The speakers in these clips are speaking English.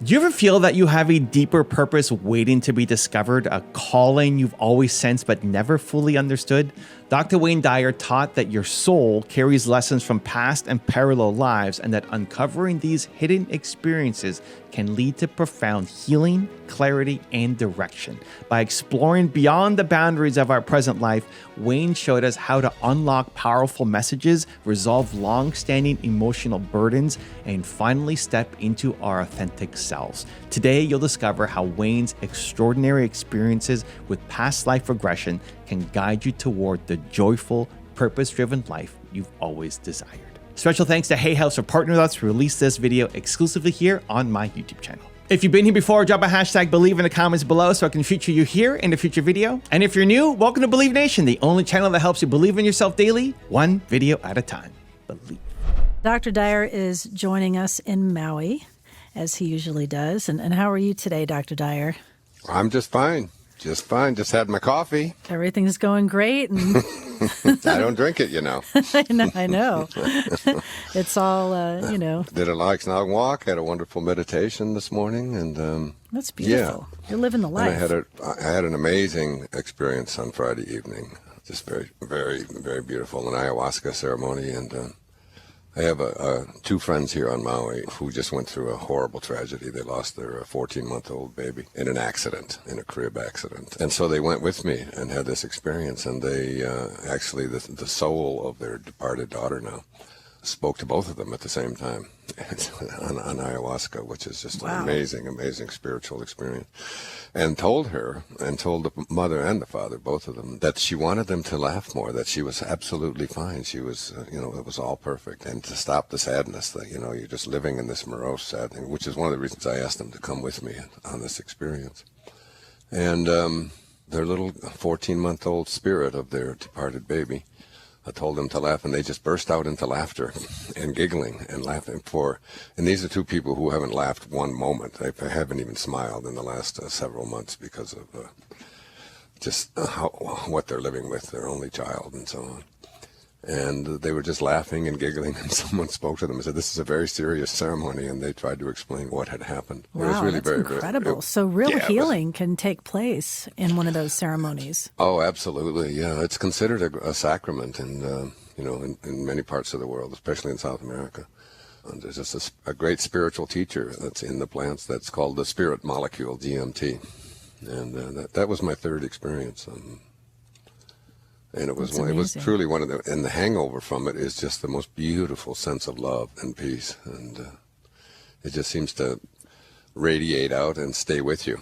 Do you ever feel that you have a deeper purpose waiting to be discovered, a calling you've always sensed but never fully understood? Dr. Wayne Dyer taught that your soul carries lessons from past and parallel lives, and that uncovering these hidden experiences can lead to profound healing, clarity, and direction. By exploring beyond the boundaries of our present life, Wayne showed us how to unlock powerful messages, resolve long-standing emotional burdens, and finally step into our authentic selves. Today, you'll discover how Wayne's extraordinary experiences with past life regression can guide you toward the joyful, purpose-driven life you've always desired. Special thanks to Hay House for partnering with us to release this video exclusively here on my YouTube channel. If you've been here before, drop a hashtag Believe in the comments below so I can feature you here in a future video. And if you're new, welcome to Believe Nation, the only channel that helps you believe in yourself daily, one video at a time. Believe. Dr. Dyer is joining us in Maui, as he usually does. And how are you today, Dr. Dyer? I'm just fine. Just fine. Just had my coffee. Everything's going great. And I don't drink it, you know. I know. It's all, Did a nice long walk, had a wonderful meditation this morning. And that's beautiful. Yeah. You're living the life. And I had an amazing experience on Friday evening. Just very, very, very beautiful. An ayahuasca ceremony. And I have two friends here on Maui who just went through a horrible tragedy. They lost their 14-month-old baby in an accident, in a crib accident. And so they went with me and had this experience. And they actually, the soul of their departed daughter now spoke to both of them at the same time on ayahuasca, which is just an amazing, amazing spiritual experience. And told her, and told the mother and the father, both of them, that she wanted them to laugh more, that she was absolutely fine. She was, it was all perfect. And to stop the sadness that, you're just living in this morose sad thing, which is one of the reasons I asked them to come with me on this experience. And their little 14-month-old spirit of their departed baby, I told them to laugh, and they just burst out into laughter and giggling and laughing and these are two people who haven't laughed one moment. They haven't even smiled in the last several months because of just what they're living with, their only child and so on. And they were just laughing and giggling, and someone spoke to them and said, "This is a very serious ceremony," and they tried to explain what had happened. Wow, it was really that's very incredible. So real healing can take place in one of those ceremonies. Oh, absolutely, yeah. It's considered a sacrament in many parts of the world, especially in South America. And there's just a great spiritual teacher that's in the plants that's called the spirit molecule, DMT. And that was my third experience. And it was truly one of and the hangover from it is just the most beautiful sense of love and peace. And it just seems to radiate out and stay with you.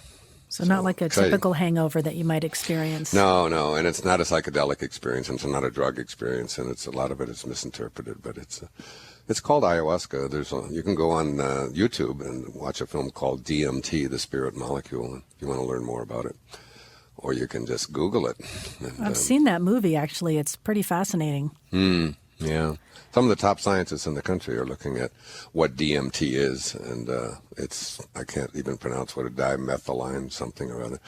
So not like a typical hangover that you might experience. No, and it's not a psychedelic experience, and it's not a drug experience, and a lot of it is misinterpreted, but it's called ayahuasca. You can go on YouTube and watch a film called DMT, the spirit molecule, if you want to learn more about it. Or you can just Google it. And, I've seen that movie, actually. It's pretty fascinating. Yeah. Some of the top scientists in the country are looking at what DMT is, and I can't even pronounce what a dimethyline something or other,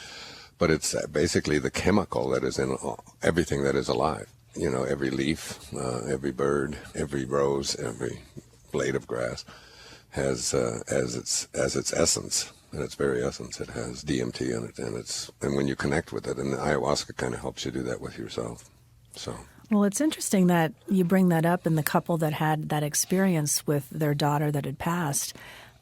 but it's basically the chemical that is in everything that is alive. Every leaf, every bird, every rose, every blade of grass has as its essence. In its very essence, it has DMT in it, and when you connect with it, and the ayahuasca kind of helps you do that with yourself. So. Well, it's interesting that you bring that up in the couple that had that experience with their daughter that had passed.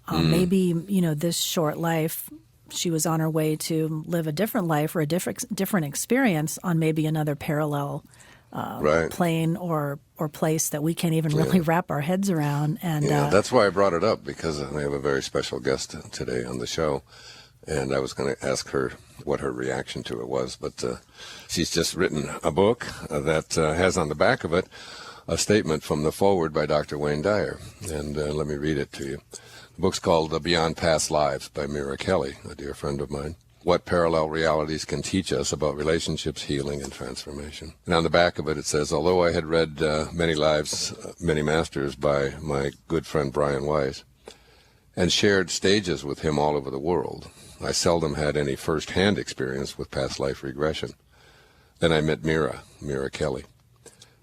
Maybe, this short life, she was on her way to live a different life or a different experience on maybe another parallel plane or place that we can't even really wrap our heads around. And that's why I brought it up, because I have a very special guest today on the show, and I was going to ask her what her reaction to it was, but she's just written a book that has on the back of it a statement from the foreword by Dr. Wayne Dyer, and let me read it to you. The book's called Beyond Past Lives by Mira Kelley, a dear friend of mine. What parallel realities can teach us about relationships, healing, and transformation. And on the back of it, it says, although I had read Many Lives, Many Masters by my good friend Brian Weiss, and shared stages with him all over the world, I seldom had any first-hand experience with past life regression. Then I met Mira Kelley.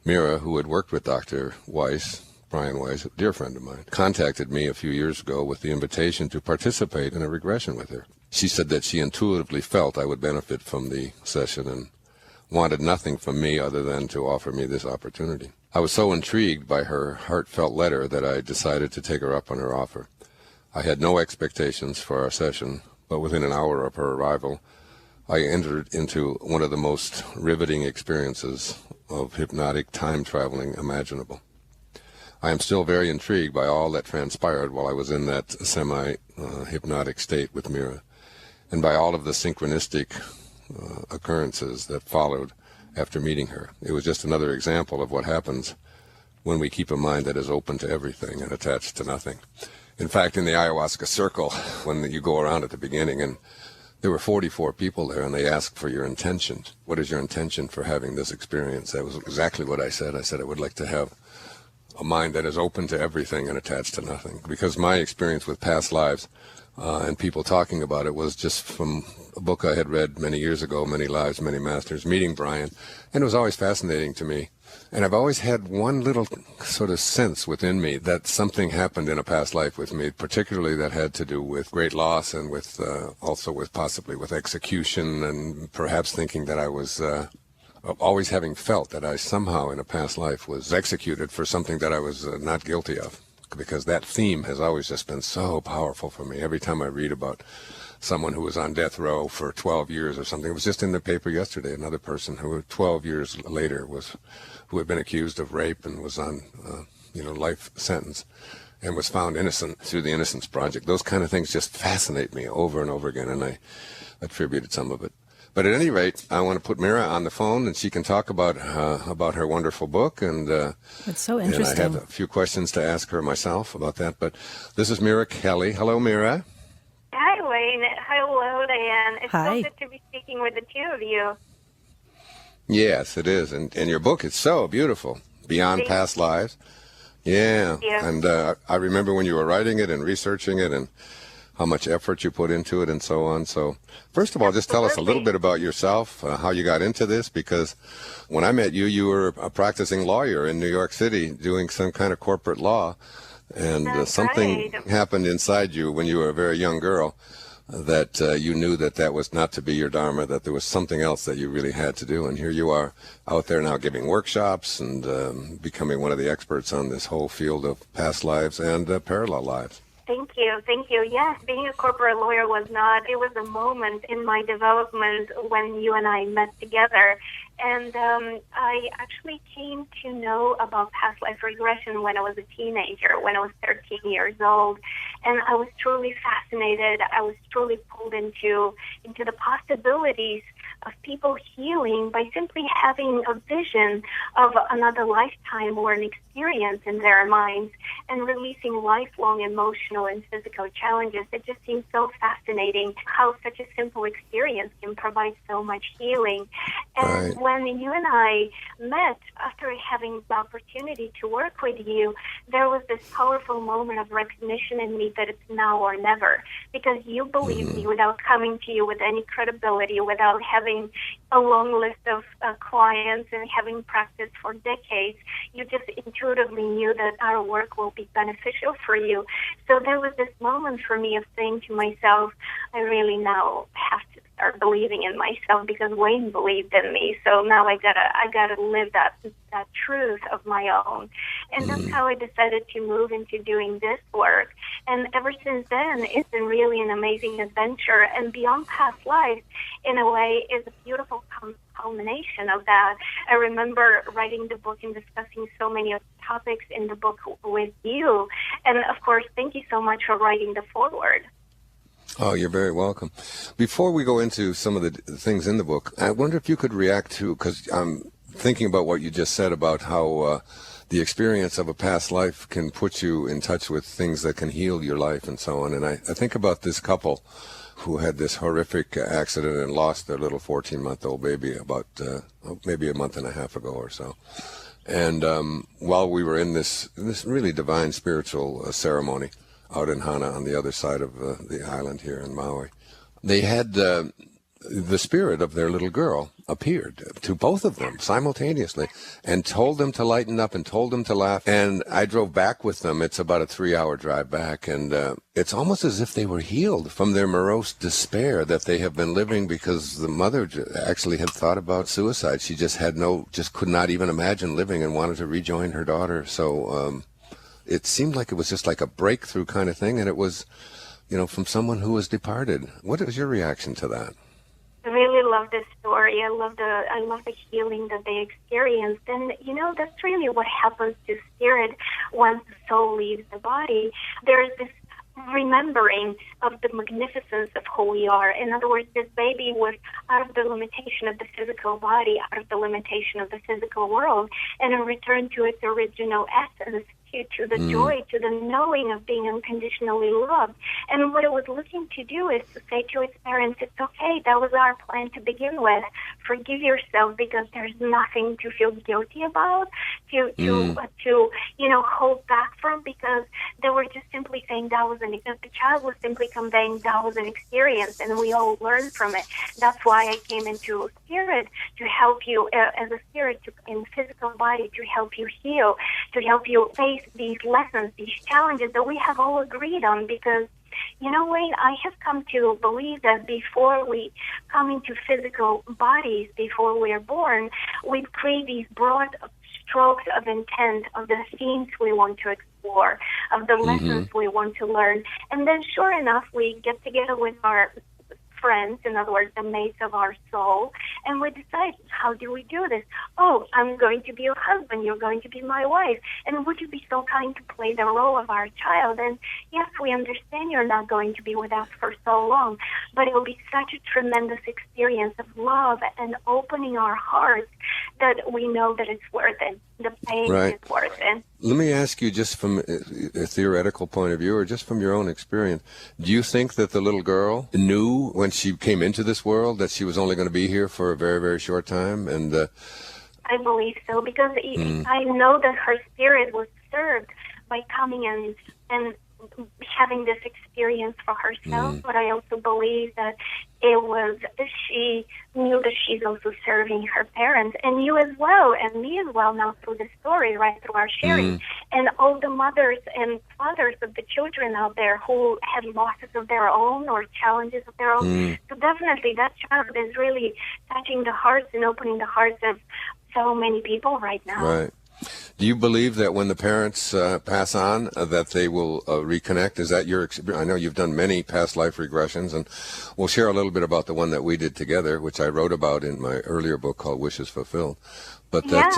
Mira, who had worked with Dr. Weiss, Brian Weiss, a dear friend of mine, contacted me a few years ago with the invitation to participate in a regression with her. She said that she intuitively felt I would benefit from the session and wanted nothing from me other than to offer me this opportunity. I was so intrigued by her heartfelt letter that I decided to take her up on her offer. I had no expectations for our session, but within an hour of her arrival, I entered into one of the most riveting experiences of hypnotic time traveling imaginable. I am still very intrigued by all that transpired while I was in that semi-hypnotic state with Meera, and by all of the synchronistic occurrences that followed after meeting her. It was just another example of what happens when we keep a mind that is open to everything and attached to nothing. In fact, in the ayahuasca circle, when you go around at the beginning, and there were 44 people there, and they asked for your intention. What is your intention for having this experience? That was exactly what I said. I said I would like to have a mind that is open to everything and attached to nothing. Because my experience with past lives and people talking about it was just from a book I had read many years ago, Many Lives, Many Masters, meeting Brian, and it was always fascinating to me. And I've always had one little sort of sense within me that something happened in a past life with me, particularly that had to do with great loss and with also with possibly with execution, and perhaps thinking that I was always having felt that I somehow in a past life was executed for something that I was not guilty of, because that theme has always just been so powerful for me. Every time I read about someone who was on death row for 12 years or something, it was just in the paper yesterday, another person who 12 years later who had been accused of rape and was on life sentence and was found innocent through the Innocence Project. Those kind of things just fascinate me over and over again, and I attributed some of it. But at any rate, I want to put Meera on the phone, and she can talk about her wonderful book. And it's so interesting. And I have a few questions to ask her myself about that. But this is Mira Kelley. Hello, Meera. Hi, Wayne. Hello, Diane. It's Hi. so good to be speaking with the two of you. Yes, it is. And your book is so beautiful, Beyond Past Lives. Yeah. And I remember when you were writing it and researching it and how much effort you put into it and so on. So first of all, just tell us a little bit about yourself, how you got into this, because when I met you, you were a practicing lawyer in New York City doing some kind of corporate law, and something happened inside you when you were a very young girl that you knew that was not to be your dharma, that there was something else that you really had to do. And here you are out there now giving workshops and becoming one of the experts on this whole field of past lives and parallel lives. Thank you. Yes, being a corporate lawyer was a moment in my development when you and I met together. And I actually came to know about past life regression when I was a teenager, when I was 13 years old. And I was truly fascinated. I was truly pulled into the possibilities of people healing by simply having a vision of another lifetime or an experience in their minds and releasing lifelong emotional and physical challenges. It just seems so fascinating how such a simple experience can provide so much healing. And when you and I met, after having the opportunity to work with you, there was this powerful moment of recognition in me that it's now or never, because you believed me without coming to you with any credibility, without having a long list of clients and having practiced for decades. You just intuitively knew that our work will be beneficial for you. So there was this moment for me of saying to myself, I really now have to start believing in myself, because Wayne believed in me. So now I gotta live that truth of my own. And that's how I decided to move into doing this work. And ever since then, it's been really an amazing adventure. And Beyond Past Lives, in a way, is a beautiful culmination of that. I remember writing the book and discussing so many of the topics in the book with you. And of course, thank you so much for writing the foreword. Oh, you're very welcome. Before we go into some of the things in the book, I wonder if you could react to, because I'm thinking about what you just said about how the experience of a past life can put you in touch with things that can heal your life and so on. And I think about this couple who had this horrific accident and lost their little 14-month-old baby about maybe a month and a half ago or so. And while we were in this really divine spiritual ceremony out in Hana on the other side of the island here in Maui, they had the spirit of their little girl appeared to both of them simultaneously and told them to lighten up and told them to laugh. And I drove back with them. It's about a 3-hour drive back. And it's almost as if they were healed from their morose despair that they have been living, because the mother actually had thought about suicide. She just could not even imagine living and wanted to rejoin her daughter. So it seemed like it was just like a breakthrough kind of thing. And it was, from someone who was departed. What is your reaction to that? I really love this story. I love the healing that they experienced. And, that's really what happens to spirit once the soul leaves the body. There's this remembering of the magnificence of who we are. In other words, this baby was out of the limitation of the physical body, out of the limitation of the physical world, and it returned to its original essence, to the joy, to the knowing of being unconditionally loved. And what it was looking to do is to say to its parents, it's okay, that was our plan to begin with. Forgive yourself, because there's nothing to feel guilty about, to hold back from, because they were just simply saying the child was simply conveying that was an experience, and we all learn from it. That's why I came into spirit, to help you as a spirit in physical body, to help you heal, to help you face these lessons, these challenges that we have all agreed on. Because, Wayne, I have come to believe that before we come into physical bodies, before we are born, we create these broad strokes of intent of the themes we want to explore, of the lessons we want to learn. And then, sure enough, we get together with our friends, in other words, the mates of our soul, and we decide, how do we do this? Oh, I'm going to be your husband, you're going to be my wife, and would you be so kind to play the role of our child? And yes, we understand you're not going to be with us for so long, but it will be such a tremendous experience of love and opening our hearts that we know that it's worth it. The pain is worth it. Let me ask you, just from a theoretical point of view, or just from your own experience, do you think that the little girl knew when she came into this world that she was only going to be here for a very, very short time? And I believe so, because I know that her spirit was served by coming and having this experience for herself, but I also believe that she knew that she's also serving her parents, and you as well, and me as well, now through the story, right, through our sharing, and all the mothers and fathers of the children out there who had losses of their own or challenges of their own. So definitely that child is really touching the hearts and opening the hearts of so many people right now. Right. Do you believe that when the parents pass on, that they will reconnect? Is that your experience? I know you've done many past life regressions, and we'll share a little bit about the one that we did together, which I wrote about in my earlier book called Wishes Fulfilled. But yes,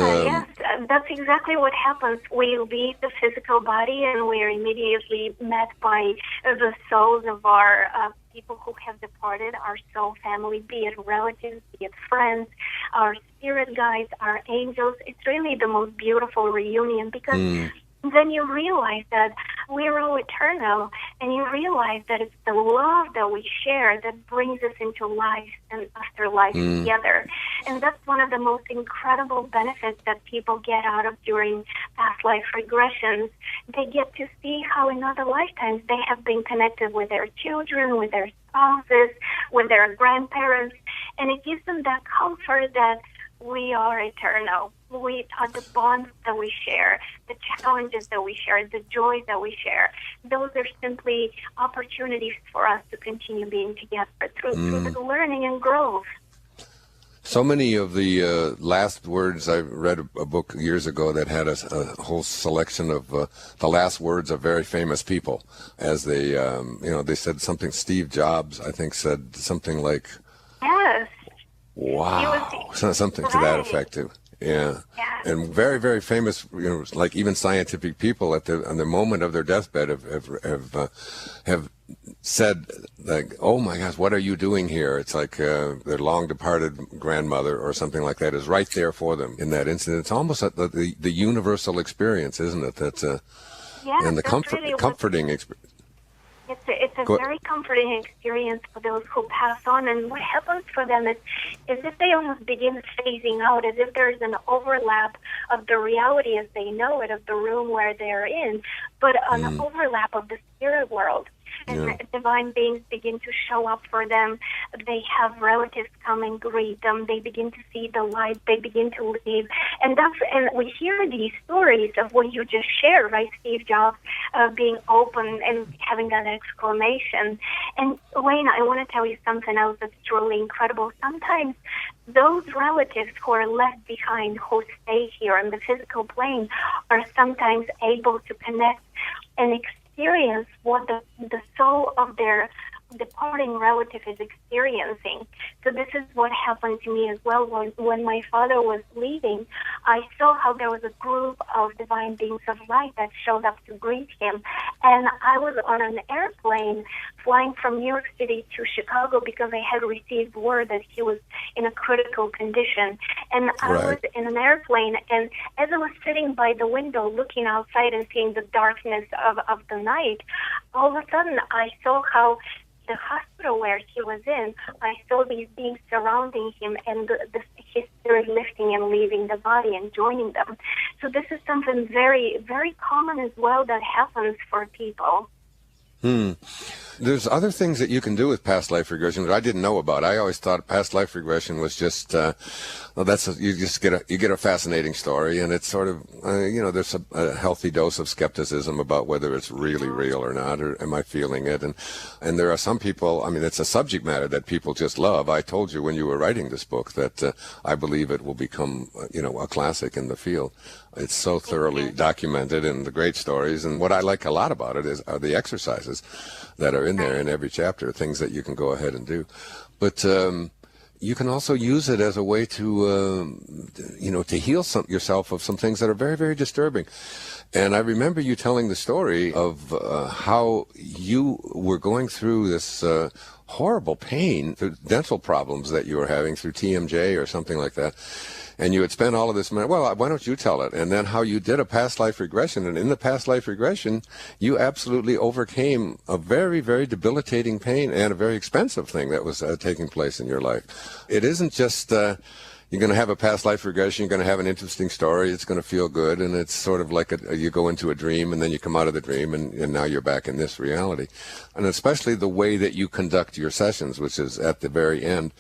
that's exactly what happens. We leave the physical body, and we are immediately met by the souls of our people who have departed, our soul family, be it relatives, be it friends, our spirit guides, our angels. It's really the most beautiful reunion, because then you realize that we're all eternal, and you realize that it's the love that we share that brings us into life and afterlife together. And that's one of the most incredible benefits that people get out of during past life regressions. They get to see how in other lifetimes they have been connected with their children, with their spouses, with their grandparents, and it gives them that comfort that we are eternal. We are the bonds that we share, the challenges that we share, the joys that we share. Those are simply opportunities for us to continue being together through the learning and growth. So many of the last words, I read a book years ago that had a whole selection of the last words of very famous people, as they, they said something. Steve Jobs, I think, said something like, yes. Wow, something to that effect too. Yeah. And very, very famous, like even scientific people on the moment of their deathbed have said, like, oh my gosh, what are you doing here? It's like their long departed grandmother or something like that is right there for them in that incident. It's almost the universal experience, isn't it? That's and the comforting experience. It's a very comforting experience for those who pass on, and what happens for them is if they almost begin phasing out, as if there's an overlap of the reality as they know it, of the room where they're in, but an overlap of the spirit world. and divine beings begin to show up for them. They have relatives come and greet them. They begin to see the light. They begin to leave. And we hear these stories of what you just shared, right? Steve Jobs being open and having that exclamation. And Wayne, I want to tell you something else that's truly incredible. Sometimes those relatives who are left behind, who stay here in the physical plane, are sometimes able to connect and experience what the soul of their departing relative is experiencing. So this is what happened to me as well. When my father was leaving, I saw how there was a group of divine beings of light that showed up to greet him. And I was on an airplane flying from New York City to Chicago because I had received word that he was in a critical condition. And I was in an airplane, and as I was sitting by the window looking outside and seeing the darkness of the night, all of a sudden I saw how the hospital where he was in, I saw these beings surrounding him and his spirit lifting and leaving the body and joining them. So this is something very, very common as well that happens for people. There's other things that you can do with past life regression that I didn't know about. I always thought past life regression was just, you get a fascinating story, and it's sort of, there's a healthy dose of skepticism about whether it's really real or not, or am I feeling it? And there are some people, it's a subject matter that people just love. I told you when you were writing this book that I believe it will become, a classic in the field. It's so thoroughly documented in the great stories, and what I like a lot about it are the exercises that are in there in every chapter, things that you can go ahead and do. But you can also use it as a way to, to heal yourself of some things that are very, very disturbing. And I remember you telling the story of how you were going through this horrible pain, through dental problems that you were having through TMJ or something like that. And you had spent all of this money. Well, why don't you tell it? And then how you did a past life regression. And in the past life regression, you absolutely overcame a very, very debilitating pain and a very expensive thing that was taking place in your life. It isn't just you're going to have a past life regression. You're going to have an interesting story. It's going to feel good. And it's sort of like you go into a dream and then you come out of the dream and now you're back in this reality. And especially the way that you conduct your sessions, which is at the very end,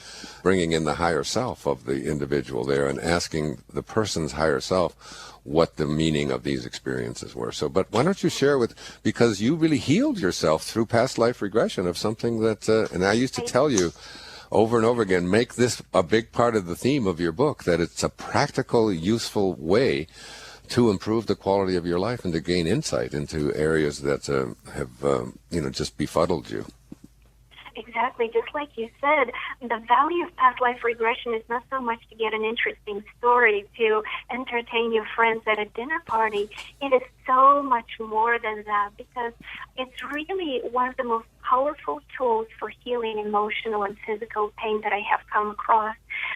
bringing in the higher self of the individual there and asking the person's higher self what the meaning of these experiences were. So, but why don't you share because you really healed yourself through past life regression of something that, and I used to tell you, over and over again, make this a big part of the theme of your book, that it's a practical, useful way to improve the quality of your life and to gain insight into areas that have, just befuddled you. Exactly. Just like you said, the value of past life regression is not so much to get an interesting story to entertain your friends at a dinner party. It is so much more than that, because it's really one of the most powerful tools for healing emotional and physical pain that I have come across.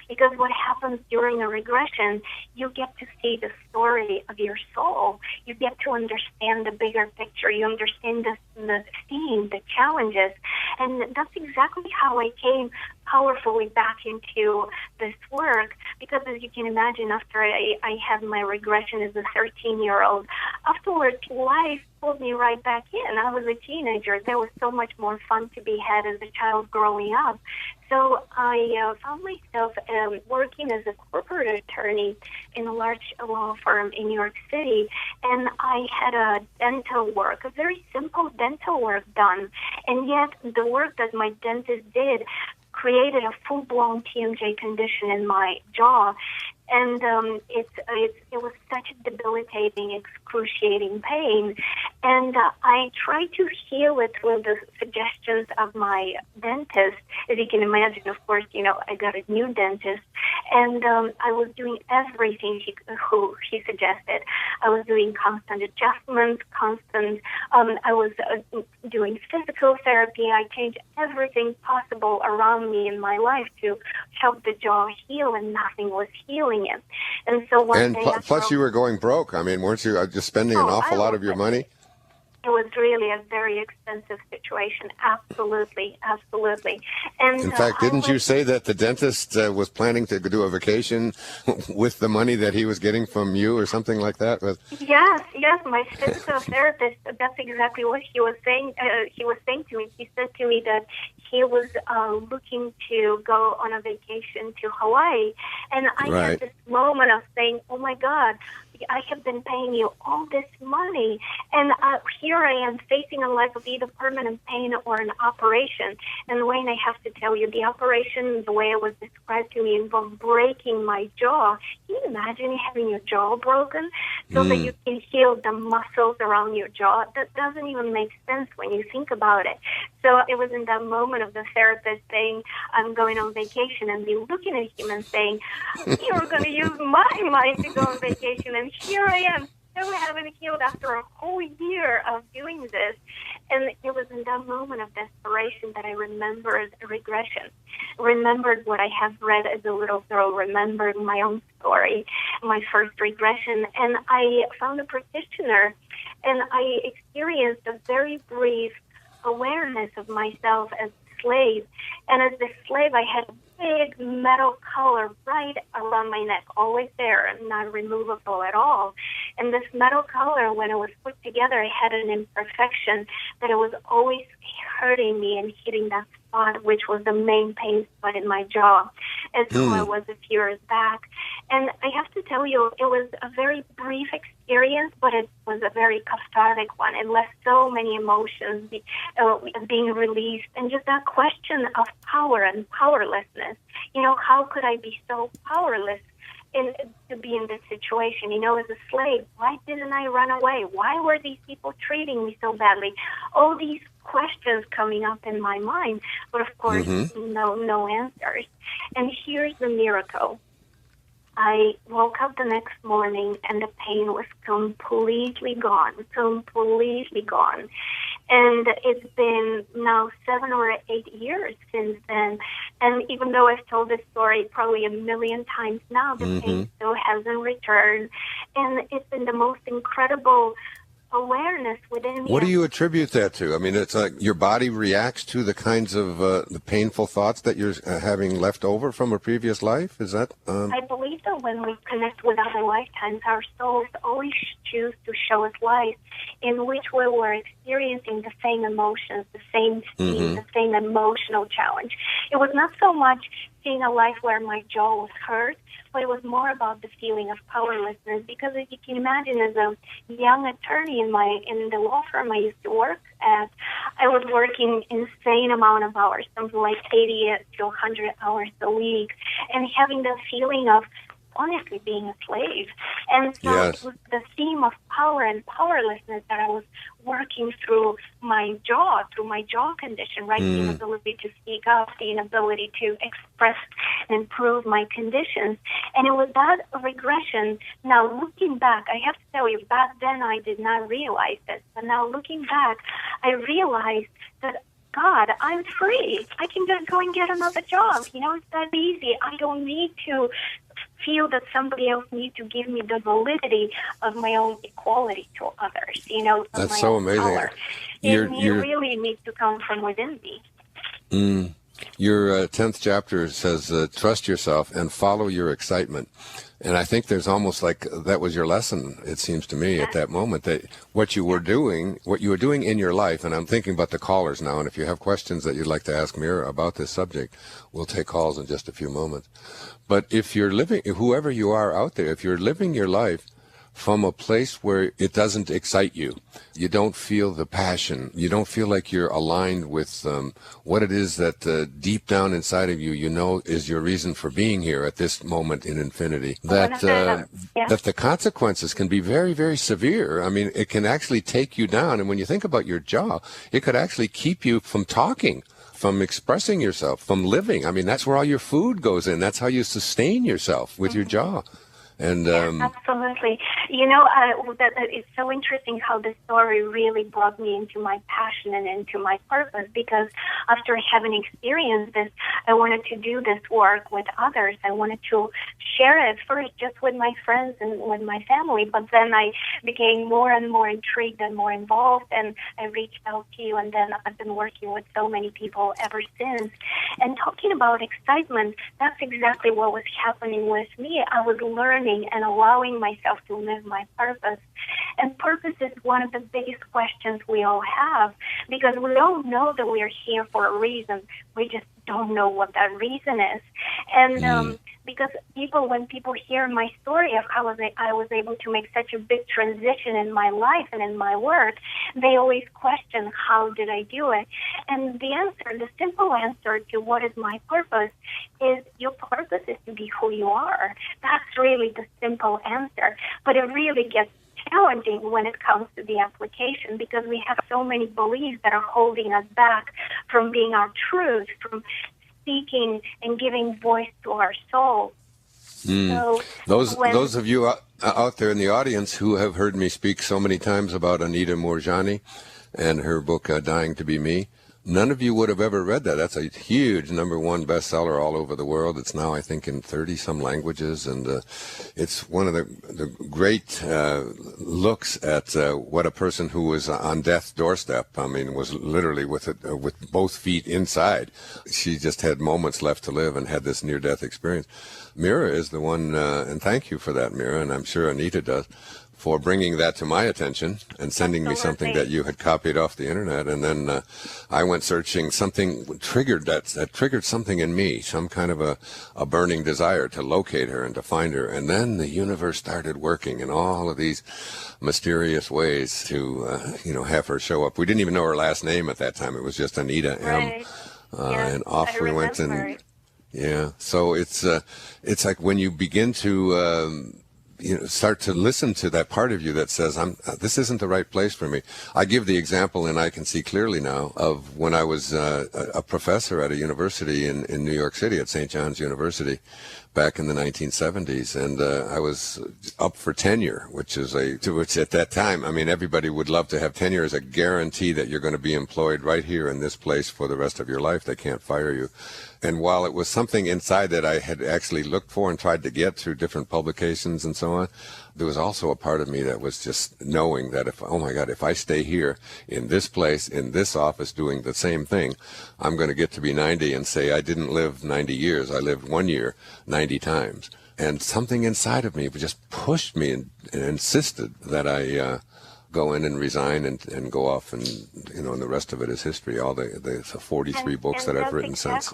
Because what happens during a regression, you get to see the story of your soul. You get to understand the bigger picture. You understand the theme, the challenges. And that's exactly how I came powerfully back into this work, because as you can imagine, after I had my regression as a 13-year-old, afterwards life pulled me right back in. I was a teenager. There was so much more fun to be had as a child growing up. So I found myself working as a corporate attorney in a large law firm in New York City, and I had a dental work, a very simple dental work done, and yet the work that my dentist did created a full-blown TMJ condition in my jaw. And it was such a debilitating, excruciating pain. And I tried to heal it with the suggestions of my dentist. As you can imagine, of course, I got a new dentist. And I was doing everything he suggested. I was doing constant adjustments, I was doing physical therapy. I changed everything possible around me in my life to help the jaw heal, and nothing was healing it. And so one day, plus you were going broke. Weren't you just spending an awful lot of your money? It was really a very expensive situation. Absolutely, absolutely. And in fact, didn't you say that the dentist was planning to do a vacation with the money that he was getting from you or something like that? Yes, my physical therapist, that's exactly what he was saying. He was saying to me, he said to me that he was looking to go on a vacation to Hawaii. And I had this moment of saying, oh my God, I have been paying you all this money, and here I am facing a life of either permanent pain or an operation. And Wayne, I have to tell you, the operation, the way it was described to me, involved breaking my jaw. Can you imagine having your jaw broken so that you can heal the muscles around your jaw? That doesn't even make sense when you think about it. So it was in that moment of the therapist saying, I'm going on vacation, and me looking at him and saying, you're going to use my mind to go on vacation, and here I am, still haven't healed after a whole year of doing this. And it was in that moment of desperation that I remembered regression, remembered what I have read as a little girl, remembered my own story, my first regression. And I found a practitioner, and I experienced a very brief awareness of myself as a slave. And as the slave, I had a big metal collar right around my neck, always there, not removable at all. And this metal collar, when it was put together, it had an imperfection that it was always hurting me and hitting that spot, which was the main pain spot in my jaw, as who I was a few years back. And I have to tell you, it was a very brief experience, but it was a very cathartic one. It left so many emotions being released, and just that question of power and powerlessness. You know, how could I be so powerless to be in this situation? You know, as a slave, why didn't I run away? Why were these people treating me so badly? All these questions coming up in my mind, but of course, no answers. And here's the miracle. I woke up the next morning and the pain was completely gone. And it's been now 7 or 8 years since then. And even though I've told this story probably a million times now, the pain still hasn't returned. And it's been the most incredible awareness within me. What do you attribute that to? I mean, it's like your body reacts to the kinds of the painful thoughts that you're having left over from a previous life? Is that? I believe that when we connect with other lifetimes, our souls always choose to show us life in which we were experiencing the same emotions, the same theme, the same emotional challenge. It was not so much seeing a life where my jaw was hurt, but it was more about the feeling of powerlessness. Because as you can imagine, as a young attorney in the law firm I used to work at, I was working insane amount of hours, something like 80 to 100 hours a week, and having the feeling of honestly being a slave. And so it was the theme of power and powerlessness that I was working through my jaw condition, right? The inability to speak up, the inability to express and improve my conditions. And it was that regression. Now, looking back, I have to tell you, back then I did not realize this. But now looking back, I realized that, God, I'm free. I can just go and get another job. You know, it's that easy. I don't need to feel that somebody else needs to give me the validity of my own equality to others, you know. That's so amazing. Power. It really needs to come from within me. Your 10th chapter says, trust yourself and follow your excitement. And I think there's almost like that was your lesson, it seems to me, at that moment, that what you were doing in your life, and I'm thinking about the callers now, and if you have questions that you'd like to ask Meera about this subject, we'll take calls in just a few moments. But if you're living, whoever you are out there, if you're living your life from a place where it doesn't excite you, you don't feel the passion, you don't feel like you're aligned with what it is that deep down inside of you, you know, is your reason for being here at this moment in infinity, that the consequences can be very, very severe. I mean, it can actually take you down. And when you think about your jaw, it could actually keep you from talking, from expressing yourself, from living. I mean, that's where all your food goes in. That's how you sustain yourself, with your jaw. And absolutely. That it's so interesting how the story really brought me into my passion and into my purpose, because after having experienced this, I wanted to do this work with others. I wanted to share it first just with my friends and with my family, but then I became more and more intrigued and more involved, and I reached out to you, and then I've been working with so many people ever since. And talking about excitement, that's exactly what was happening with me. I was learning and allowing myself to live my purpose. And purpose is one of the biggest questions we all have, because we all know that we are here for a reason. We just don't know what that reason is. And because when people hear my story of how I was able to make such a big transition in my life and in my work, they always question, how did I do it? And the simple answer to what is my purpose is, your purpose is to be who you are. That's really the simple answer. But it really gets challenging when it comes to the application, because we have so many beliefs that are holding us back from being our truth, from speaking and giving voice to our soul. So those of you out there in the audience who have heard me speak so many times about Anita Moorjani and her book Dying to Be Me, none of you would have ever read that. That's a huge #1 bestseller all over the world. It's now, I think, in 30-some languages, and it's one of the great looks at what a person who was on death's doorstep, was literally with both feet inside. She just had moments left to live and had this near-death experience. Meera is the one, and thank you for that, Meera, and I'm sure Anita does, for bringing that to my attention and sending me something that you had copied off the internet. And then I went searching. Something triggered that triggered something in me, some kind of a burning desire to locate her and to find her. And then the universe started working in all of these mysterious ways to, have her show up. We didn't even know her last name at that time. It was just Anita M. And off we went. And yeah, so it's like when you begin to start to listen to that part of you that says, this isn't the right place for me. I give the example, and I can see clearly now, of when I was a professor at a university in New York City, at St. John's University, back in the 1970s, and I was up for tenure, which at that time, everybody would love to have tenure as a guarantee that you're going to be employed right here in this place for the rest of your life. They can't fire you. And while it was something inside that I had actually looked for and tried to get through different publications and so on, there was also a part of me that was just knowing that if I stay here in this place, in this office, doing the same thing, I'm going to get to be 90 and say, I didn't live 90 years. I lived 1 year 90 times. And something inside of me just pushed me and insisted that I go in and resign and go off, and and the rest of it is history. All the 43 books that I've written since.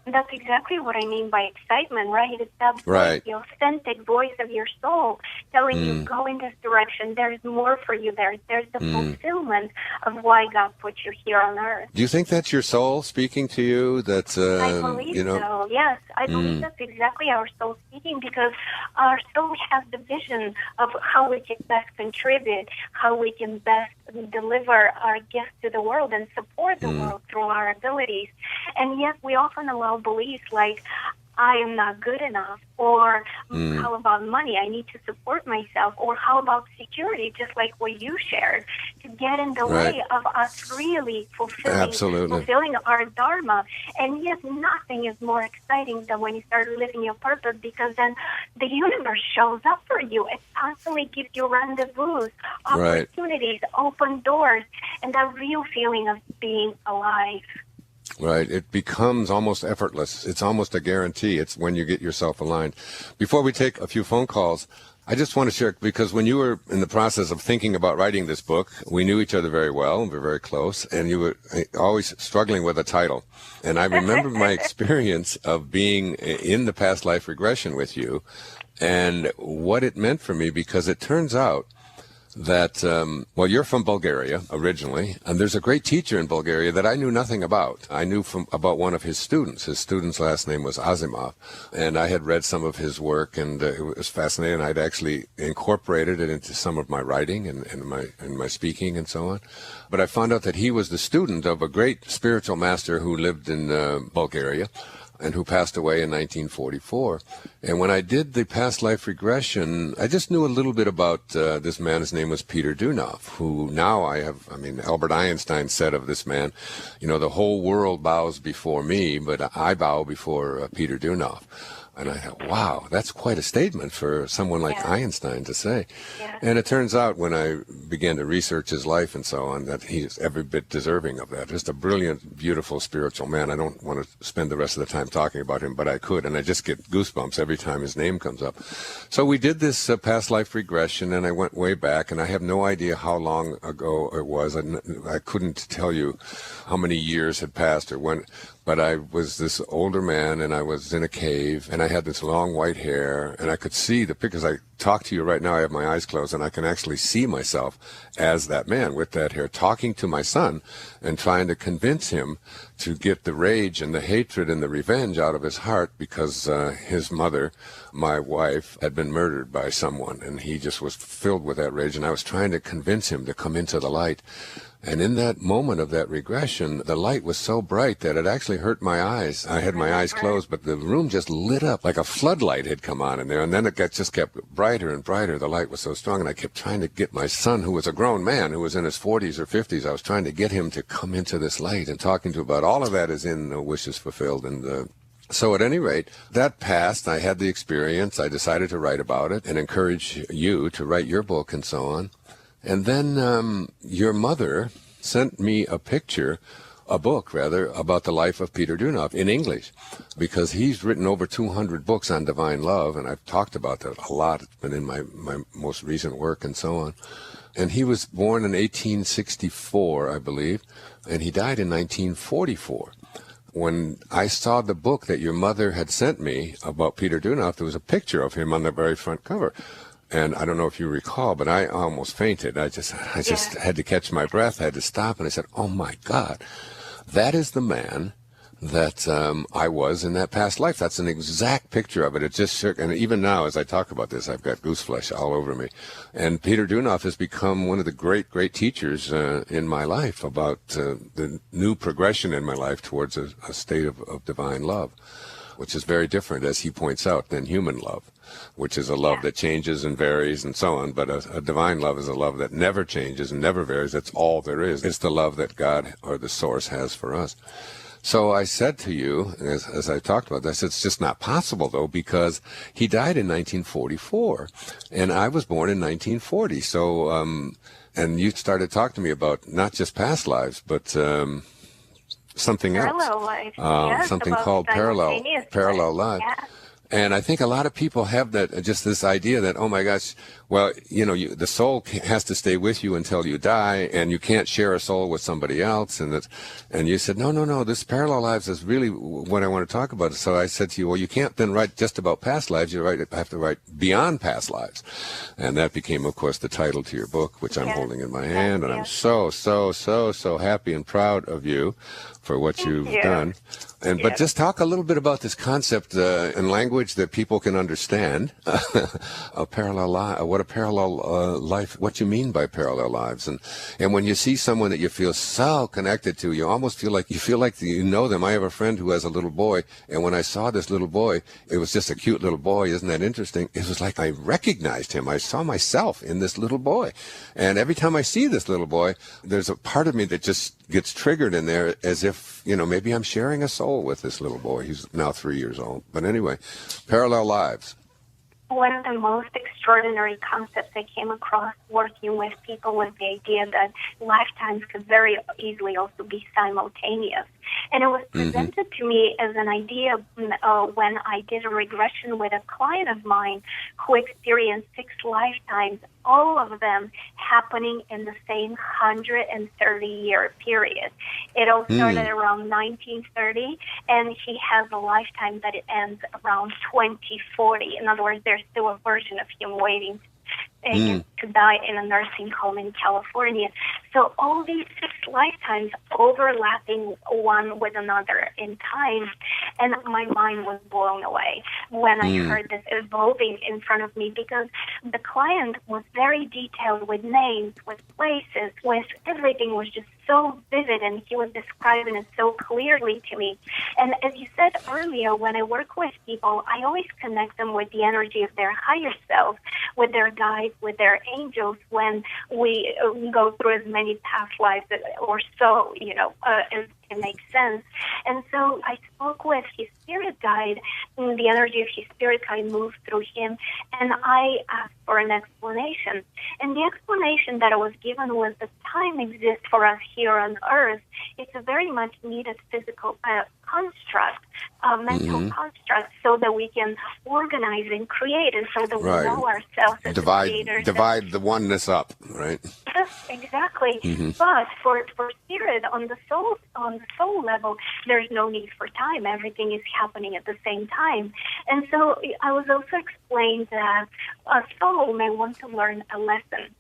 That's exactly what I mean by excitement, right? It's that voice, the authentic voice of your soul telling you, go in this direction. There's more for you there. There's the fulfillment of why God put you here on earth. Do you think that's your soul speaking to you? That's I believe so. Yes, I believe that's exactly our soul speaking, because our soul has the vision of how we can best contribute, how we can best deliver our gifts to the world and support the world through our abilities. And yes, we often allow beliefs like, I am not good enough, or how about money? I need to support myself, or how about security, just like what you shared, to get in the way of us really fulfilling our dharma. And yes, nothing is more exciting than when you start living your purpose, because then the universe shows up for you. It constantly gives you rendezvous, opportunities, open doors, and that real feeling of being alive. Right. It becomes almost effortless. It's almost a guarantee. It's when you get yourself aligned. Before we take a few phone calls, I just want to share, because when you were in the process of thinking about writing this book, we knew each other very well, and we were very close, and you were always struggling with a title. And I remember my experience of being in the past life regression with you and what it meant for me, because it turns out that, you're from Bulgaria originally, and there's a great teacher in Bulgaria that I knew nothing about. I knew about one of his students. His student's last name was Asimov, and I had read some of his work, and it was fascinating. I'd actually incorporated it into some of my writing and my speaking and so on. But I found out that he was the student of a great spiritual master who lived in Bulgaria. and who passed away in 1944. And when I did the past life regression, I just knew a little bit about this man. His name was Peter Deunov, who now Albert Einstein said of this man, the whole world bows before me, but I bow before Peter Deunov. And I thought, wow, that's quite a statement for someone like Einstein to say. Yeah. And it turns out when I began to research his life and so on, that he's every bit deserving of that. Just a brilliant, beautiful, spiritual man. I don't want to spend the rest of the time talking about him, but I could. And I just get goosebumps every time his name comes up. So we did this past life regression, and I went way back, and I have no idea how long ago it was. I couldn't tell you how many years had passed or when. But I was this older man, and I was in a cave, and I had this long white hair, and I could see because I talk to you right now, I have my eyes closed, and I can actually see myself as that man with that hair, talking to my son and trying to convince him to get the rage and the hatred and the revenge out of his heart because his mother, my wife, had been murdered by someone, and he just was filled with that rage, and I was trying to convince him to come into the light. And in that moment of that regression, the light was so bright that it actually hurt my eyes. I had my eyes closed, but the room just lit up like a floodlight had come on in there. And then it just kept brighter and brighter. The light was so strong. And I kept trying to get my son, who was a grown man, who was in his 40s or 50s, I was trying to get him to come into this light and talking to about all of that is in Wishes Fulfilled. And so at any rate, that passed. I had the experience. I decided to write about it and encourage you to write your book and so on. And then your mother sent me a book, about the life of Peter Deunov in English, because he's written over 200 books on divine love, and I've talked about that a lot. It's been in my most recent work and so on. And he was born in 1864, I believe, and he died in 1944. When I saw the book that your mother had sent me about Peter Deunov, there was a picture of him on the very front cover. And I don't know if you recall, but I almost fainted. I just had to catch my breath. I had to stop, and I said, "Oh my God, that is the man that I was in that past life." That's an exact picture of it. It just shook, and even now, as I talk about this, I've got gooseflesh all over me. And Peter Deunov has become one of the great, great teachers in my life about the new progression in my life towards a state of divine love, which is very different, as he points out, than human love, which is a love that changes and varies and so on. But a divine love is a love that never changes and never varies. That's all there is. It's the love that God or the source has for us. So I said to you, as I talked about this, it's just not possible, though, because he died in 1944, and I was born in 1940. So, and you started talking to me about not just past lives, but something else. Parallel life. Yes, something called parallel life. Yeah. And I think a lot of people have that, just this idea that, oh my gosh, well, the soul has to stay with you until you die, and you can't share a soul with somebody else. And you said, no, this parallel lives is really what I want to talk about. So I said to you, well, you can't then write just about past lives. You have to write beyond past lives. And that became, of course, the title to your book, which I'm holding in my hand. And I'm so happy and proud of you for what you've done. But just talk a little bit about this concept in language that people can understand, a parallel life, what you mean by parallel lives. And when you see someone that you feel so connected to, you almost feel like you know them. I have a friend who has a little boy, and when I saw this little boy, it was just a cute little boy. Isn't that interesting? It was like I recognized him. I saw myself in this little boy. And every time I see this little boy, there's a part of me that just gets triggered in there, as if, maybe I'm sharing a soul with this little boy. He's now 3 years old. But anyway, parallel lives. One of the most extraordinary concepts I came across working with people was the idea that lifetimes could very easily also be simultaneous. And it was presented to me as an idea when I did a regression with a client of mine who experienced 6 lifetimes, all of them happening in the same 130-year period. It all started around 1930, and he has a lifetime that it ends around 2040. In other words, there's still a version of him waiting to die in a nursing home in California. So all these 6 lifetimes overlapping one with another in time, and my mind was blown away when I heard this evolving in front of me, because the client was very detailed with names, with places, with everything was just so vivid, and he was describing it so clearly to me. And as you said earlier, when I work with people, I always connect them with the energy of their higher self, with their guides, with their angels, when we go through as many past lives or so, as it makes sense. And so I spoke with his spirit guide, and the energy of his spirit guide moved through him, and I asked for an explanation. And the explanation that I was given was that time exists for us here on Earth. It's a very much needed physical construct, mental construct, so that we can organize and create, and so that we know ourselves as creators. Divide the oneness up, right? Yes, exactly. But for spirit on the soul level, there's no need for time. Everything is happening at the same time. And so I was also explained that a soul may want to learn a lesson,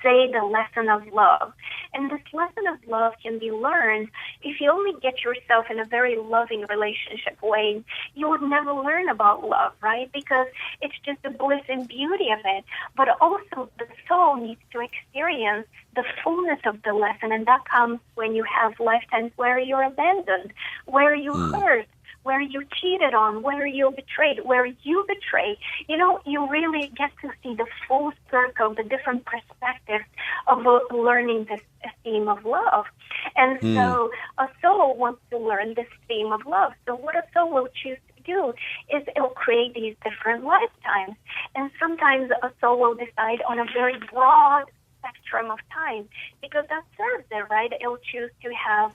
say the lesson of love. And this lesson of love can be learned if you only get yourself in a very loving relationship way. You would never learn about love, right? Because it's just the bliss and beauty of it. But also the soul needs to experience the fullness of the lesson, and that comes when you have lifetimes where you're abandoned, where you hurt, where you cheated on, where you betrayed, where you betray. You really get to see the full circle, the different perspectives of learning this theme of love. And so a soul wants to learn this theme of love. So what a soul will choose to do is it will create these different lifetimes. And sometimes a soul will decide on a very broad spectrum of time, because that serves it, right? It will choose to have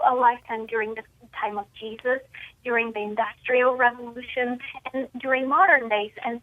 a lifetime during the time of Jesus, during the Industrial Revolution, and during modern days, and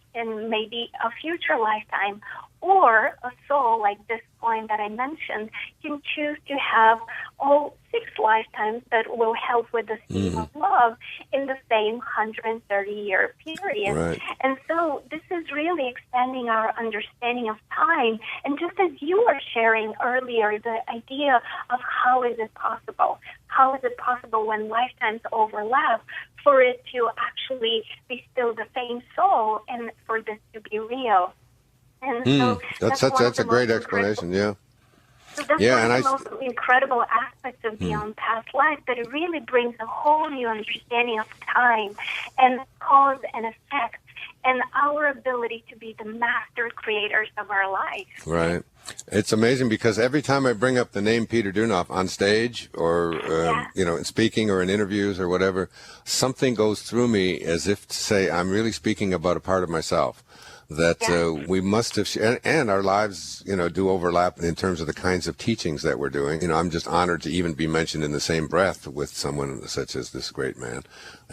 maybe a future lifetime. Or a soul like this point that I mentioned can choose to have all 6 lifetimes that will help with the theme of love in the same 130-year period. Right. And so this is really expanding our understanding of time. And just as you were sharing earlier, the idea of how is it possible? How is it possible when lifetimes overlap for it to actually be still the same soul and for this to be real? And so that's a great explanation, yeah. So that's one of the most incredible aspects of Beyond Past Life, that it really brings a whole new understanding of time and cause and effect, and our ability to be the master creators of our life. Right. It's amazing because every time I bring up the name Peter Deunov on stage or, in speaking or in interviews or whatever, something goes through me as if to say I'm really speaking about a part of myself that we must have, and our lives, do overlap in terms of the kinds of teachings that we're doing. I'm just honored to even be mentioned in the same breath with someone such as this great man,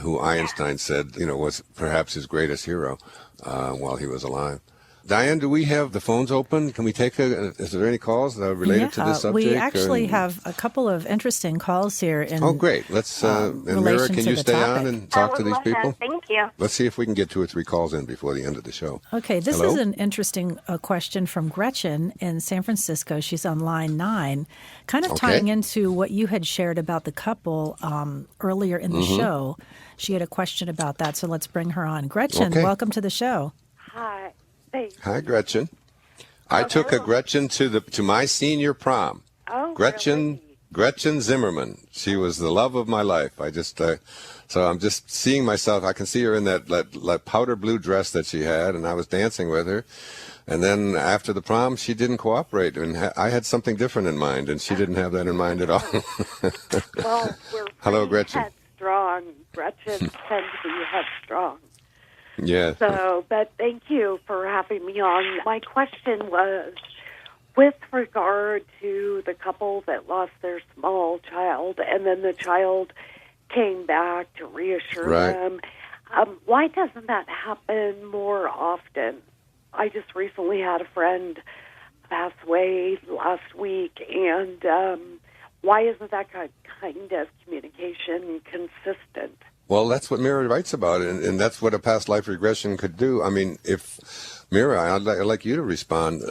who Einstein said, was perhaps his greatest hero while he was alive. Diane, do we have the phones open? Can we take is there any calls related to this subject? We actually have a couple of interesting calls here. Oh, great. Let's, and Meera, can you stay on and talk to these people? Thank you. Let's see if we can get 2 or 3 calls in before the end of the show. Okay, this is an interesting question from Gretchen in San Francisco. She's on line 9, kind of tying into what you had shared about the couple earlier in the show. She had a question about that, so let's bring her on. Gretchen, welcome to the show. Hi. Thanks. Hi, Gretchen. I took a Gretchen to my senior prom. Oh, Gretchen Zimmerman. She was the love of my life. I just so I'm just seeing myself. I can see her in that powder blue dress that she had, and I was dancing with her. And then after the prom, she didn't cooperate, and I had something different in mind, and she didn't have that in mind at all. Well, we're hello, Gretchen. Headstrong. Gretchen tends to be headstrong. Yeah. So, but thank you for having me on. My question was, with regard to the couple that lost their small child, and then the child came back to reassure them, why doesn't that happen more often? I just recently had a friend pass away last week, and why isn't that kind of communication consistent? Well, that's what Meera writes about, and that's what a past life regression could do. I mean, if Mira, I'd like you to respond.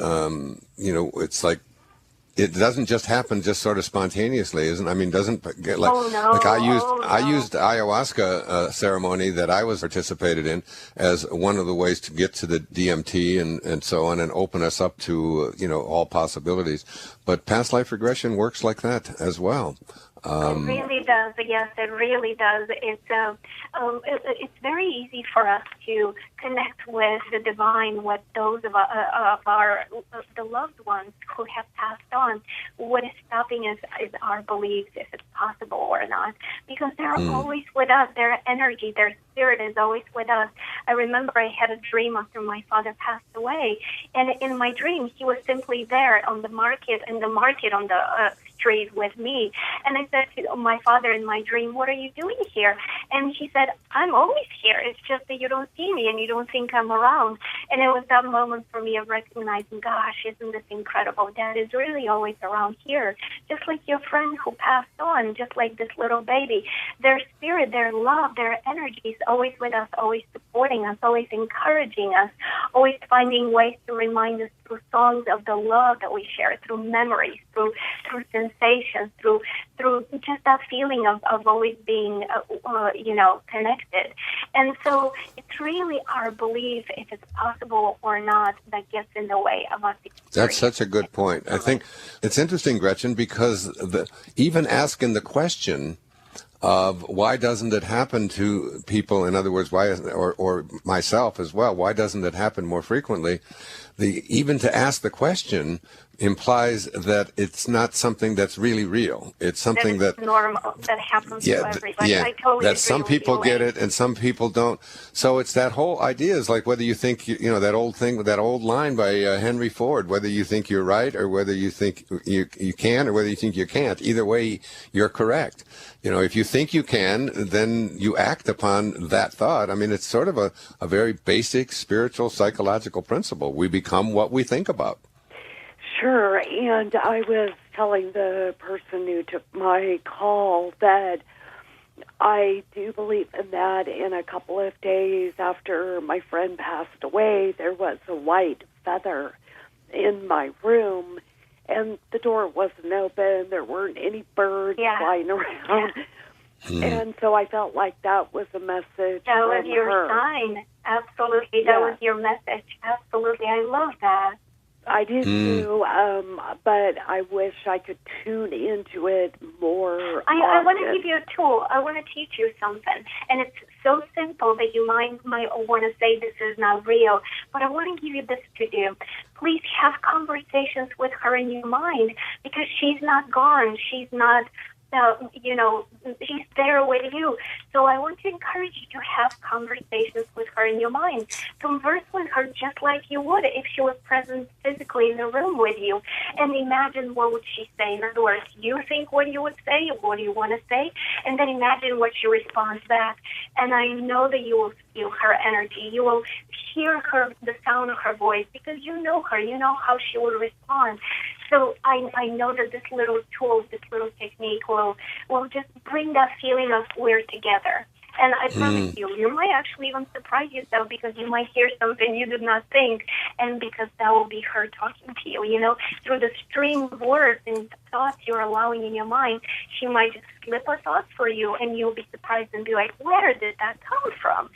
It's like it doesn't just happen just sort of spontaneously, isn't? I mean, doesn't get like like I used ayahuasca ceremony that I was participated in as one of the ways to get to the DMT and so on and open us up to all possibilities. But past life regression works like that as well. It really does. Yes, it really does. It's very easy for us to connect with the divine, with those of the loved ones who have passed on. What is stopping us is our beliefs, if it's possible or not, because they're always with us. Their energy, their spirit is always with us. I remember I had a dream after my father passed away, and in my dream, he was simply there on the market, on the street with me. And I said to my father in my dream, "What are you doing here?" And he said, "I'm always here. It's just that you don't see me and you don't think I'm around." And it was that moment for me of recognizing, gosh, isn't this incredible? Dad is really always around here. Just like your friend who passed on, just like this little baby. Their spirit, their love, their energy is always with us, always supporting us, always encouraging us, always finding ways to remind us through songs of the love that we share, through memories, through sensations, through just that feeling of always being, connected. And so it's really our belief, if it's possible or not, that gets in the way of us experiencing. That's such a good point. I think it's interesting, Gretchen, because even asking the question of why doesn't it happen to people, in other words, why or myself as well, why doesn't it happen more frequently? Even to ask the question implies that it's not something that's really real. It's something that's normal, that happens to everybody. Yeah, I totally that agree some with people you, get it and some people don't. So it's that whole idea is like whether you think, that old thing, that old line by Henry Ford, whether you think you're right or whether you think you can or whether you think you can't. Either way, you're correct. If you think you can, then you act upon that thought. I mean, it's sort of a very basic spiritual psychological principle. We become what we think about. Sure, and I was telling the person who took my call that I do believe in that. In a couple of days after my friend passed away, there was a white feather in my room, and the door wasn't open. There weren't any birds flying around. Yeah. And so I felt like that was a message That was from your her. sign. Absolutely. That was your message. Absolutely. I love that. I do too, but I wish I could tune into it more. I want to give you a tool. I want to teach you something. And it's so simple that you might want to say this is not real. But I want to give you this to do. Please have conversations with her in your mind, because she's not gone. She's not... she's there with you. So I want to encourage you to have conversations with her in your mind. Converse with her just like you would if she was present physically in the room with you. And imagine what would she say. In other words, you think what you would say, what do you want to say, and then imagine what she responds back. And I know that you will feel her energy. You will hear the sound of her voice, because you know her. You know how she will respond. So I know that this little tool, this little technique will just bring that feeling of we're together. And I promise you might actually even surprise yourself, because you might hear something you did not think, and because that will be her talking to you, through the stream of words and thoughts you're allowing in your mind. She might just slip a thought for you, and you'll be surprised and be like, where did that come from?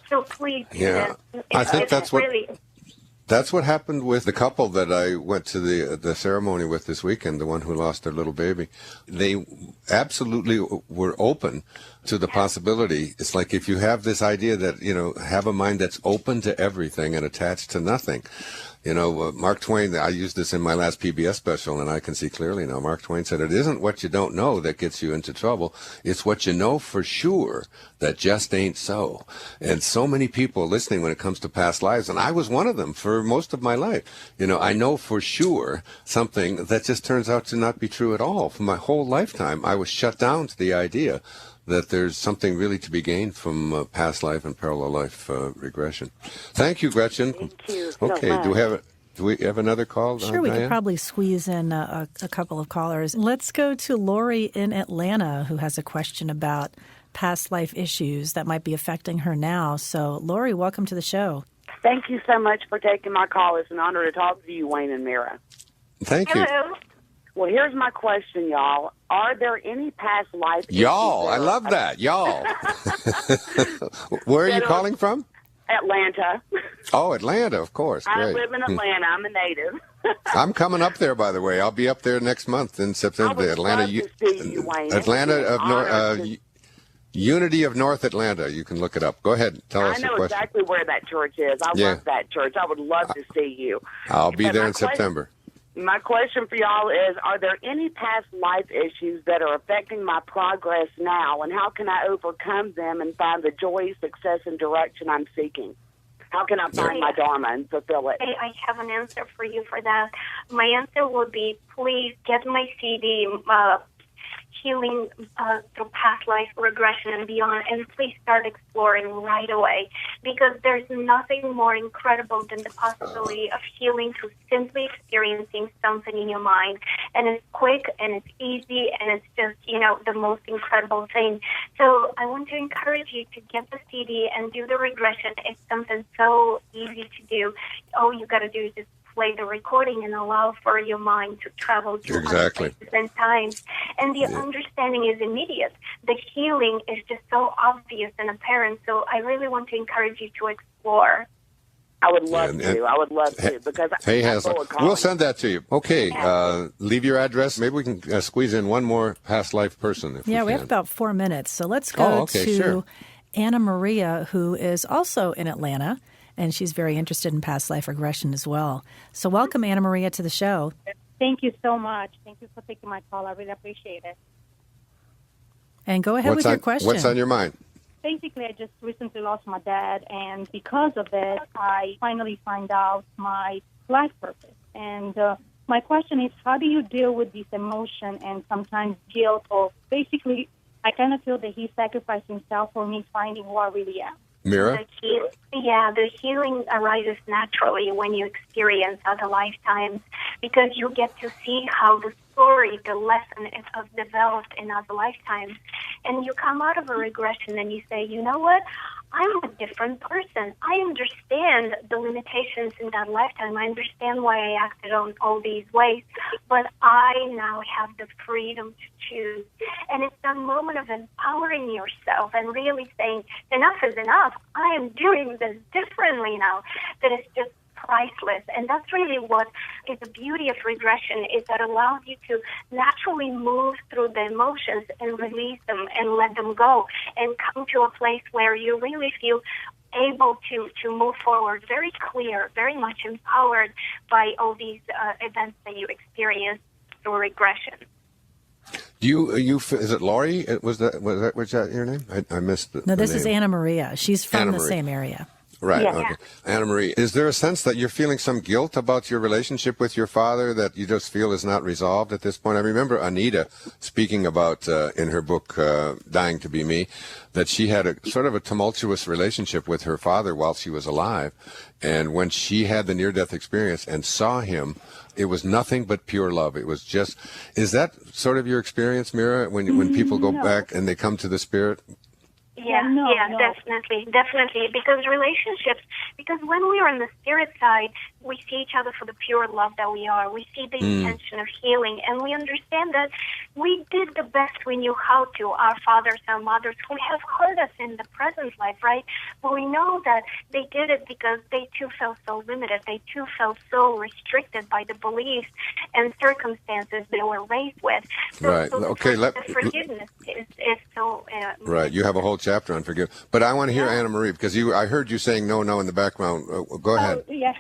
So please do this. I think that's what happened with the couple that I went to the ceremony with this weekend, the one who lost their little baby. They absolutely were open to the possibility. It's like if you have this idea that, have a mind that's open to everything and attached to nothing. Mark Twain, I used this in my last PBS special, and I can see clearly now. Mark Twain said, it isn't what you don't know that gets you into trouble. It's what you know for sure that just ain't so. And so many people listening when it comes to past lives, and I was one of them for most of my life. I know for sure something that just turns out to not be true at all. For my whole lifetime, I was shut down to the idea that there's something really to be gained from past life and parallel life regression. Thank you, Gretchen. Thank you. Okay, So do we have another call? Sure, we Diane? could probably squeeze in a couple of callers. Let's go to Lori in Atlanta, who has a question about past life issues that might be affecting her now. So, Lori, welcome to the show. Thank you so much for taking my call. It's an honor to talk to you, Wayne and Mira. Thank you. Hello. Well, here's my question, y'all. Are there any past life Y'all, issues I love that. Y'all. Where are you calling from? Atlanta. Oh, Atlanta, of course. I Great. live in Atlanta. I'm a native. I'm coming up there, by the way. I'll be up there next month in September. I would Atlanta, love to see you, Wayne. Atlanta It's an of honor to- Unity of North Atlanta. You can look it up. Go ahead. Tell us I your know question. exactly where that church is. I Yeah. love that church. I would love to see you. I'll be But there my in September. My question for y'all is, are there any past life issues that are affecting my progress now, and how can I overcome them and find the joy, success, and direction I'm seeking? How can I find my Dharma and fulfill it? I have an answer for you for that. My answer would be, please get my CD, Healing Through Past Life Regression and Beyond, and please start exploring right away, because there's nothing more incredible than the possibility of healing through simply experiencing something in your mind. And it's quick and it's easy and it's just, the most incredible thing. So I want to encourage you to get the CD and do the regression. It's something so easy to do. All you got to do is just play the recording and allow for your mind to travel to other places and times. And the understanding is immediate. The healing is just so obvious and apparent. So I really want to encourage you to explore. I would love to. I would love to, because Hey, I'm Hansel, full of calling. we'll send that to you. Okay, leave your address. Maybe we can squeeze in one more past life person. If we can. have about 4 minutes. So let's go to Anna Maria, who is also in Atlanta, and she's very interested in past life regression as well. So welcome, Anna Maria, to the show. Thank you so much. Thank you for taking my call. I really appreciate it. And go ahead with your question. What's on your mind? Basically, I just recently lost my dad, and because of it, I finally find out my life purpose. And my question is, how do you deal with this emotion and sometimes guilt, or basically, I kind of feel that he sacrificed himself for me finding who I really am. Mira? The healing arises naturally when you experience other lifetimes, because you get to see how the story, the lesson is developed in other lifetimes. And you come out of a regression and you say, you know what? I'm a different person. I understand the limitations in that lifetime. I understand why I acted on all these ways, but I now have the freedom to choose. And it's that moment of empowering yourself and really saying, enough is enough. I am doing this differently now. That is just priceless. And that's really what is the beauty of regression, is that allows you to naturally move through the emotions and release them and let them go and come to a place where you really feel able to move forward, very clear, very much empowered by all these events that you experience through regression. Do you is it Laurie? Was that your name? I missed it. No, this is Anna Maria. She's from the same area. Right. Yeah. Okay. Anna Marie, is there a sense that you're feeling some guilt about your relationship with your father that you just feel is not resolved at this point? I remember Anita speaking about in her book Dying to Be Me, that she had a sort of a tumultuous relationship with her father while she was alive, and when she had the near-death experience and saw him, it was nothing but pure love. It was just. Is that sort of your experience, Mira, when people go back and they come to the spirit? No. Definitely. Because when we are on the spirit side, we see each other for the pure love that we are. We see the intention of healing, and we understand that we did the best we knew how to. Our fathers, our mothers, who have hurt us in the present life, right? But we know that they did it because they too felt so limited. They too felt so restricted by the beliefs and circumstances they were raised with. Right. Okay. The forgiveness is so. Right. You have a whole chapter on forgiveness, but I want to hear Anna Marie, because I heard you saying no in the background. Go ahead. Yeah.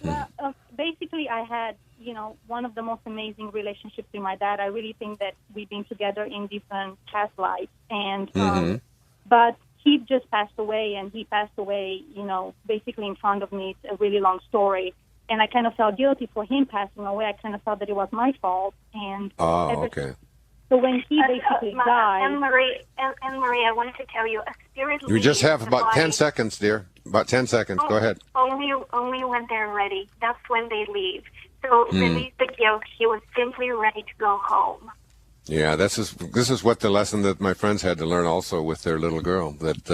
Well, basically, I had, one of the most amazing relationships with my dad. I really think that we've been together in different past lives, and but he just passed away, and he passed away, basically in front of me. It's a really long story, and I kind of felt guilty for him passing away. I kind of felt that it was my fault, and okay. So when he basically died... Anne Marie, I wanted to tell you, a spirit... You just have about 10 seconds, dear. About 10 seconds. Go ahead. Only when they're ready. That's when they leave. So release the guilt. He was simply ready to go home. Yeah, this is what the lesson that my friends had to learn also with their little girl, that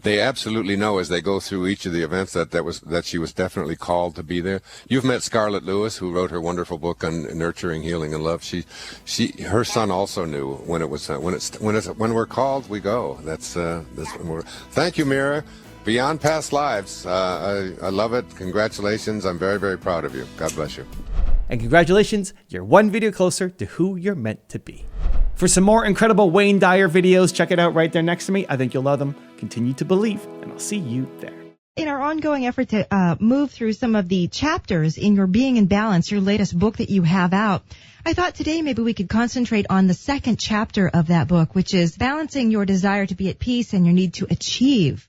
they absolutely know as they go through each of the events that she was definitely called to be there. You've met Scarlett Lewis, who wrote her wonderful book on nurturing, healing, and love. Her son also knew when we're called, we go. That's when we're. Thank you, Meera. Beyond past lives. I love it. Congratulations. I'm very, very proud of you. God bless you. And congratulations, you're one video closer to who you're meant to be. For some more incredible Wayne Dyer videos, check it out right there next to me. I think you'll love them. Continue to believe, and I'll see you there. In our ongoing effort to move through some of the chapters in your Being in Balance, your latest book that you have out, I thought today maybe we could concentrate on the second chapter of that book, which is balancing your desire to be at peace and your need to achieve.